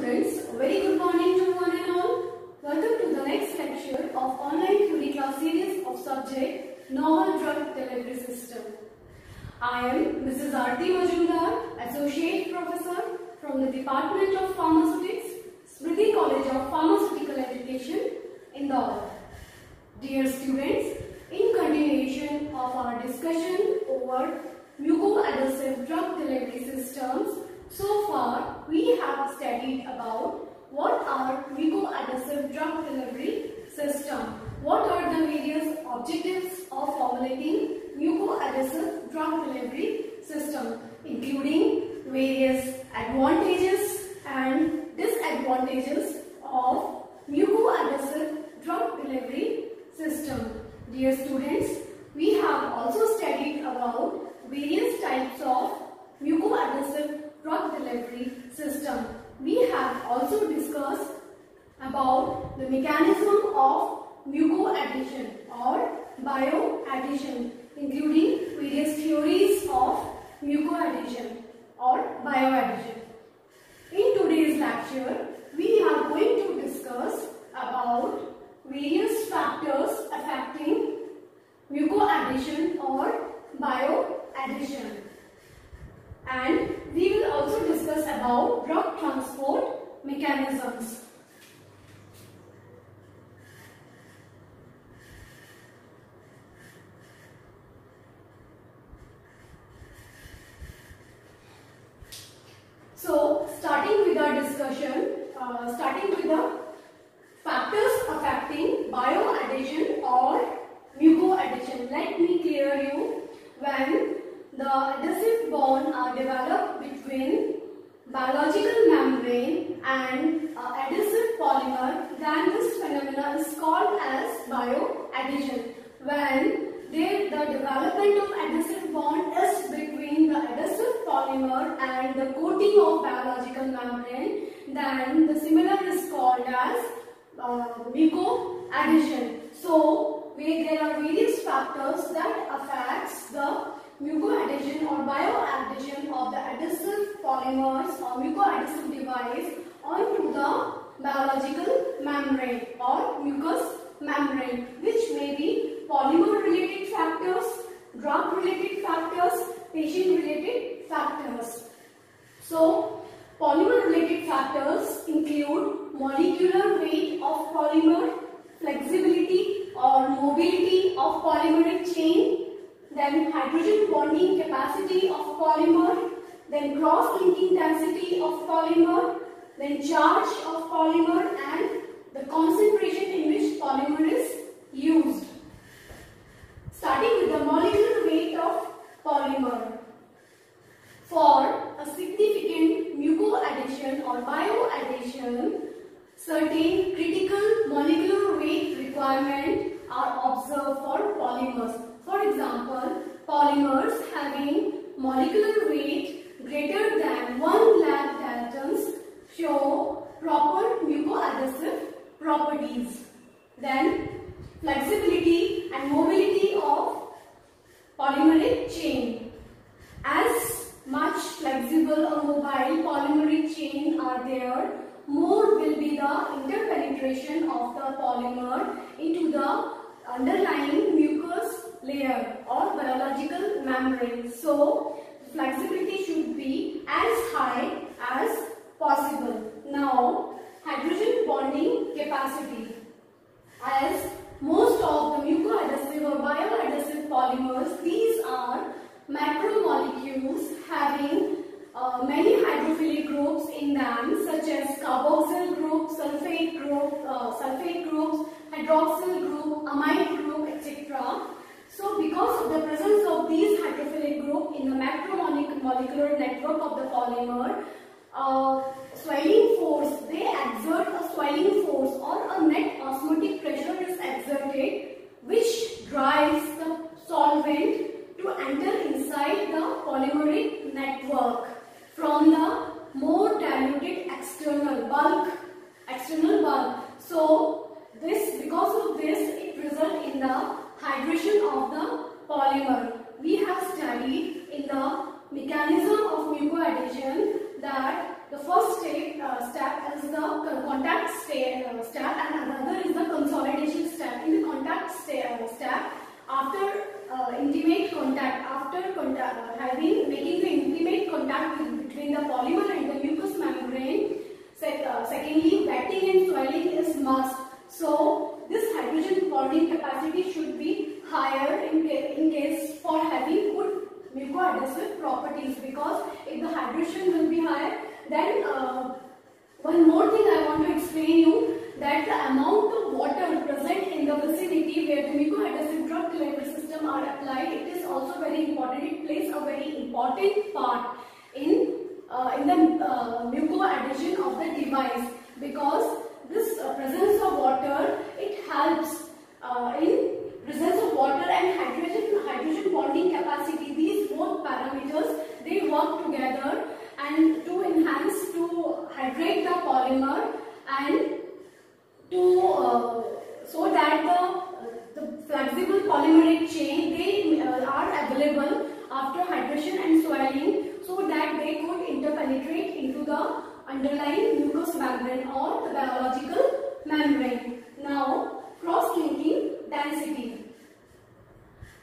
students, a very good morning to one and all. Welcome to the next lecture of online theory class series of subject Novel Drug Delivery System. I am Mrs. Aarti Majumdar, Associate Professor from the Department of Pharmaceutics, Smriti College of Pharmaceutical Education, Indore. Dear students, in continuation of our discussion over mucoadhesive drug delivery systems, so far we have studied about what are mucoadhesive drug delivery system, what are the various objectives of formulating mucoadhesive drug delivery system, including various advantages and disadvantages of mucoadhesive drug delivery system. Dear students, we have also studied about various types of mucoadhesive drug delivery system. We have also discussed about the mechanism of mucoadhesion or bioadhesion, including various theories of mucoadhesion or bioadhesion. In today's lecture, we are going to discuss about various factors affecting mucoadhesion or bioadhesion, and we will also discuss about drug transport mechanisms. So, starting with our discussion, starting with the factors affecting bioadhesion or mucoadhesion. Let me clear you. When the adhesive bonds are developed between biological membrane and adhesive polymer, then this phenomenon is called as bioadhesion. When the development of adhesive bond is between the adhesive polymer and the coating of biological membrane, then the similar is called as mucoadhesion. So, there are various factors that affects the mucoadhesion or bioadhesion of the adhesive polymers or mucoadhesive device onto the biological membrane or mucous membrane, which may be polymer related factors, drug related factors, patient related factors. So, polymer related factors include molecular weight of polymer, flexibility or mobility of polymeric chain, then hydrogen bonding capacity of polymer, then cross-linking density of polymer, then charge of polymer, and the concentration in which polymer is used. Starting with the molecular weight of polymer. For a significant mucoadhesion or bioadhesion, certain critical molecular weight requirements are observed for polymers. For example, polymers having molecular weight greater than 1 lakh daltons show proper mucoadhesive properties. Then, flexibility and mobility of polymeric chain. As much flexible or mobile polymeric chain are there, more will be the interpenetration of the polymer into the underlying mucous layer or biological membrane. So, flexibility should be as high as possible. Now, hydrogen bonding capacity. As most of the mucoadhesive or bioadhesive polymers, these are macromolecules having many hydrophilic groups in them, such as carboxyl group, sulfate groups, hydroxyl group, amide group, etc. So, because of the presence of these hydrophilic group in the macromolecular network of the polymer, swelling force, they exert a swelling force or a net osmotic pressure is exerted, which drives the solvent to enter inside the polymeric network from the more diluted external bulk. So, because of this, it results in the hydration of the polymer. We have studied in the mechanism of mucoadhesion that the first step is the contact step and another is the consolidation step. In the contact step, after intimate contact, making the intimate contact between the polymer and the mucous membrane. Secondly, wetting and swelling is must. So this hydrogen bonding capacity should be higher in case for having good mucoadhesive properties, because if the hydrogen will be higher, then one more thing I want to explain you, that the amount of water present in the vicinity where the mucoadhesive drug delivery system are applied, it is also very important. It plays a very important part in the mucoadhesion of the device, because this presence of water, it helps in presence of water and hydrogen bonding capacity. These both parameters, they work together and to hydrate the polymer and to so that the flexible polymeric chain, they are available after hydration and swelling, so that they could interpenetrate into the underlying mucous membrane or the biological membrane. Now, cross-linking density.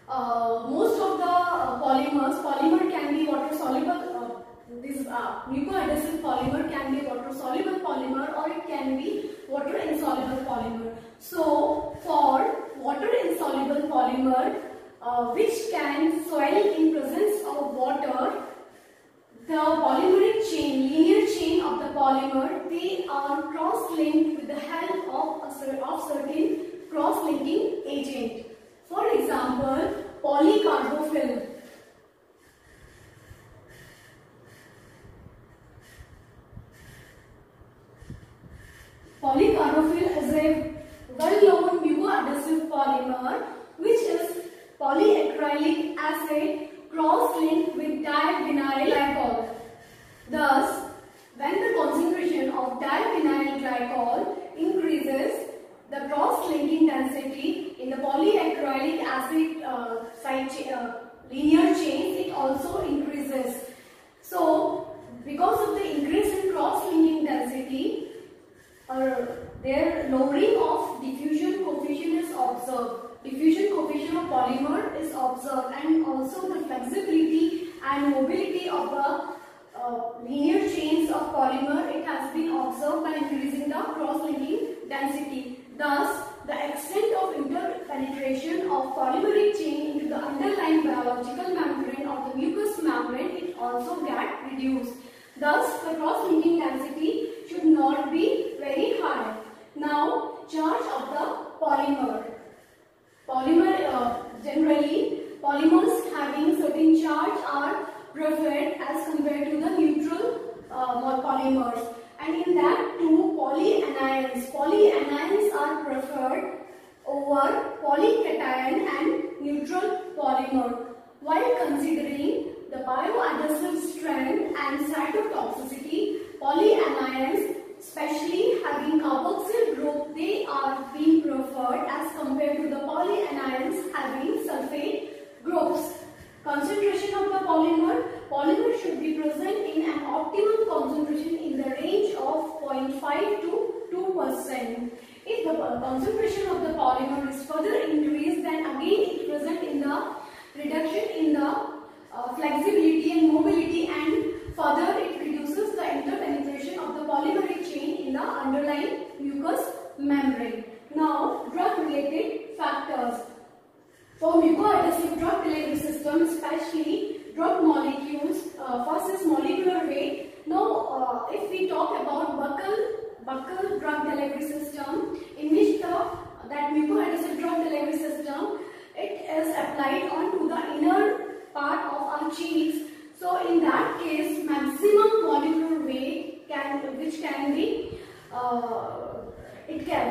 Most of the polymer can be water soluble. This mucoadhesive polymer can be water soluble polymer, or it can be water insoluble polymer. So, for water insoluble polymer, which can swell in presence of water, the polymeric chain, linear chain of the polymer, they are cross-linked with the help of certain cross-linking agent. For example, polycarbophyll. Polycarbophyll is a well-known mucoadhesive polymer which is polyacrylic acid cross-linked with divinyl glycol. Thus, when the concentration of divinyl glycol increases, the cross-linking density in the polyacrylic acid linear chain, it also increases. So, because of the increase in cross-linking density, their lowering of diffusion coefficient is observed. Diffusion coefficient of polymer is observed, and also the flexibility and mobility of the linear chains of polymer, it has been observed by increasing the cross-linking density. Thus, the extent of interpenetration of polymeric chain into the underlying biological membrane or the mucous membrane, it also gets reduced. Thus, the cross-linking density should not be very high. Now, charge of the polymer. Generally, polymers having certain charge are preferred as compared to the neutral polymers. And in that too, polyanions. Polyanions are preferred over polycation and neutral polymer. While considering the bioadhesive strength and cytotoxicity, polyanions, especially having carboxyl group, they are being preferred as compared to the polyanions having sulfate groups. Concentration of the polymer should be present in an optimum concentration in the range of 0.5 to 2%. If the concentration of the polymer is further increased, then again it presents in the reduction in the flexibility and mobility, and further it reduces the interpenetration of the polymeric chain in the underlying mucous membrane. Now, drug-related factors. For mucoadhesive drug delivery system, especially drug molecules, first is molecular weight. Now, if we talk about buccal drug delivery system, in which that mucoadhesive drug delivery system, it is applied onto the inner part of our cheeks. So, in that case, maximum molecular weight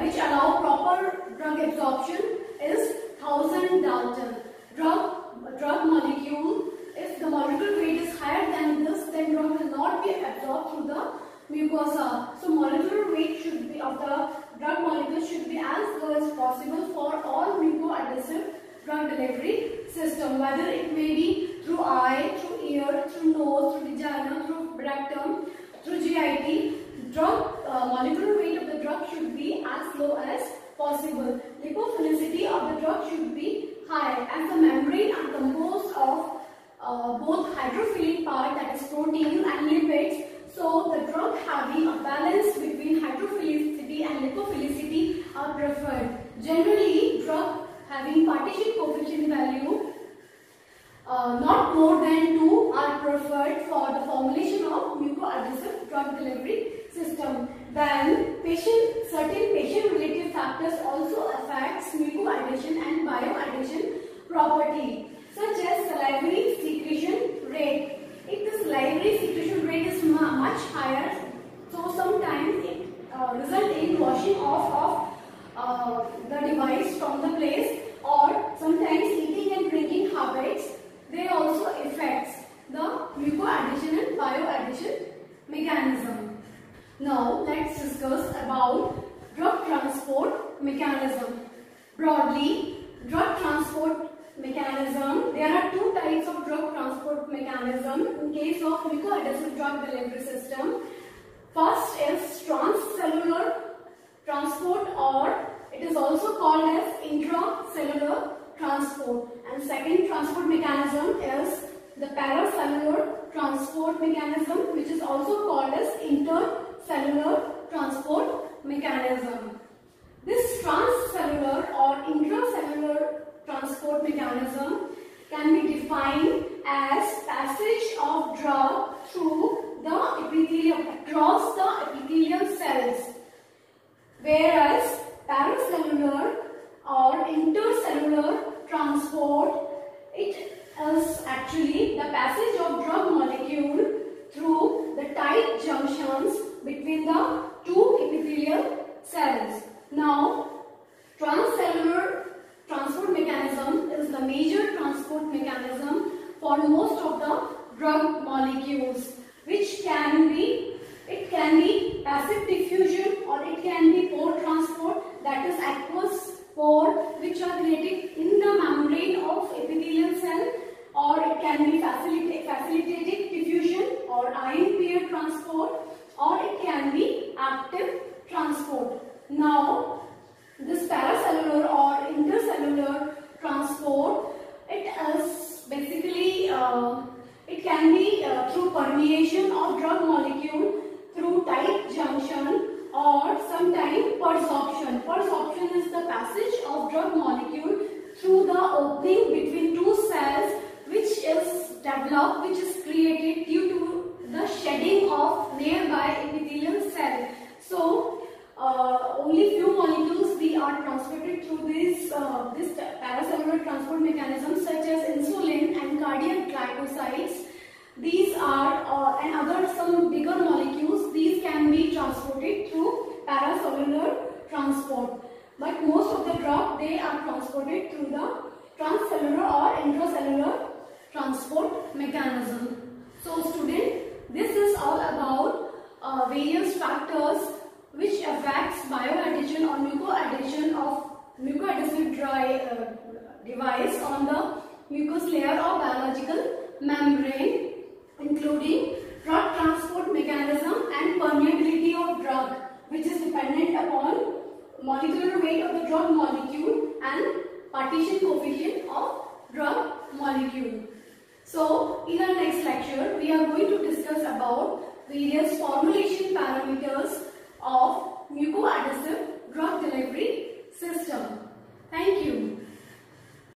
which allow proper drug absorption is 1000 Dalton. Drug molecule, if the molecular weight is higher than this, then drug will not be absorbed through the mucosa. So molecular weight should be of the drug molecule should be as low as possible for all mucoadhesive drug delivery system, whether it may be through eye, through ear, through nose, through vagina, through rectum, through GIT. Drug molecular weight of the drug should be as low as possible. Lipophilicity of the drug should be high, as the membrane are composed of both hydrophilic part, that is proteins, and lipids. So the drug having a balance between hydrophilicity and lipophilicity are preferred. Generally, drug having partition coefficient value not more than 2 are preferred for the formulation of mucoadhesive drug delivery system. Then certain patient-related factors also affects mucoadhesion and bioadhesion property, such as salivary secretion rate. If the salivary secretion rate is much higher, so sometimes it results in washing off of the device from the place, or sometimes eating and drinking habits, they also affects the mucoadhesion and bioadhesion mechanism. Now let's discuss about drug transport mechanism. Broadly, drug transport mechanism, there are two types of drug transport mechanism in case of mucoadhesive drug delivery system. First is transcellular transport, or it is also called as intracellular transport, and second transport mechanism is the paracellular transport mechanism, which is also called as intercellular transport mechanism. This transcellular or intracellular transport mechanism can be defined as passage of drug through the epithelium, across the epithelial cells, whereas paracellular or intercellular transport, it is actually the passage of drug molecule through the tight junctions between the two epithelial cells. Now, transcellular transport mechanism is the major transport mechanism for most of the drug molecules, which can be passive diffusion, or it can be pore transport, that is aqueous pore which are created in the membrane of epithelial cell, or it can be facilitated diffusion or ion pair transport, or it can be active transport. Now, this paracellular or intercellular transport, it is basically it can be through permeation of drug molecule through tight junction, or sometimes persorption. Persorption is the passage of drug molecule through the opening between two cells, which is developed, which is created due to the shedding of nearby epithelial cell. So only few molecules we are transported through this paracellular transport mechanism, such as insulin and cardiac glycosides. These are and other some bigger molecules, these can be transported through paracellular transport. But most of the drug, they are transported through the transcellular or intracellular transport mechanism. So student, this is all about various factors which affects bioadhesion or mucoadhesion of mucoadhesive device on the mucous layer or biological membrane, including drug transport mechanism and permeability of drug, which is dependent upon molecular weight of the drug molecule and partition coefficient of drug molecule. So in our next lecture, we are going to discuss about various formulation parameters